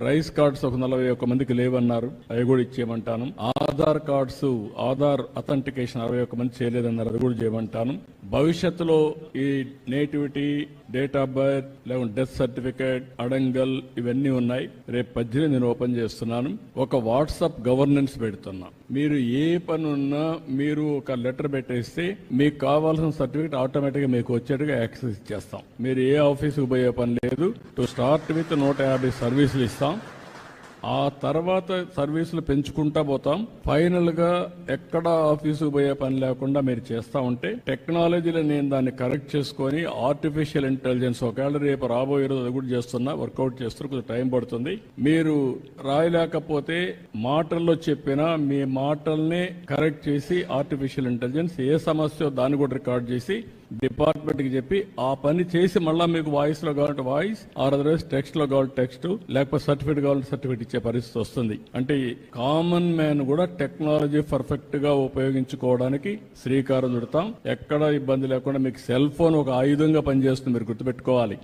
Rice cards ఒక 41 మందికి లేవన్నారు, అవి కూడా ఇచ్చేయమంటాను. ఆధార్ కార్డ్స్, ఆధార్ అథెంటికేషన్ 61 మంది చేయలేదన్నారు, అది కూడా చేయమంటాను. భవిష్యత్తులో ఈ నేటివిటీ, డేట్ ఆఫ్ బర్త్, లేకుంటే డెత్ సర్టిఫికేట్, అడంగల్ ఇవన్నీ ఉన్నాయి. రేపు 18 నేను ఓపెన్ చేస్తున్నాను. ఒక వాట్సాప్ గవర్నెన్స్ పెడుతున్నా. మీరు ఏ పని ఉన్నా మీరు ఒక లెటర్ పెట్టేస్తే మీకు కావాల్సిన సర్టిఫికేట్ ఆటోమేటిక్ గా మీకు వచ్చేట్టుగా యాక్సెస్ ఇచ్చేస్తాం. మీరు ఏ ఆఫీసుకు పోయే పని లేదు. టు స్టార్ట్ విత్ 150 సర్వీసులు ఇస్తాం. ఆ తర్వాత సర్వీసులు పెంచుకుంటా పోతాం. ఫైనల్ గా ఎక్కడ ఆఫీసుకు పోయే పని లేకుండా మీరు చేస్తా ఉంటే టెక్నాలజీలో నేను దాన్ని కరెక్ట్ చేసుకొని ఆర్టిఫిషియల్ ఇంటెలిజెన్స్ ఒకవేళ రేపు రాబోయే రోజు అది కూడా చేస్తున్నా, వర్కౌట్ చేస్తున్నా, కొంచెం టైం పడుతుంది. మీరు రాయలేకపోతే మాటల్లో చెప్పినా మీ మాటల్ని కరెక్ట్ చేసి ఆర్టిఫిషియల్ ఇంటెలిజెన్స్ ఏ సమస్య దాన్ని కూడా రికార్డ్ చేసి డిపార్ట్మెంట్ కి చెప్పి ఆ పని చేసి మళ్ళా మీకు వాయిస్ లో కావాలంటే వాయిస్, ఆర్ అదర్వైజ్ టెక్స్ట్ లో కావాలంటే టెక్స్ట్, లేకపోతే సర్టిఫికేట్ కావాలంటే సర్టిఫికేట్ ఇచ్చే పరిస్థితి వస్తుంది. అంటే కామన్ మ్యాన్ కూడా టెక్నాలజీ పర్ఫెక్ట్ గా ఉపయోగించుకోవడానికి శ్రీకారం చుడతాం. ఎక్కడ ఇబ్బంది లేకుండా మీకు సెల్ ఫోన్ ఒక ఆయుధంగా పనిచేస్తుంది, మీరు గుర్తుపెట్టుకోవాలి.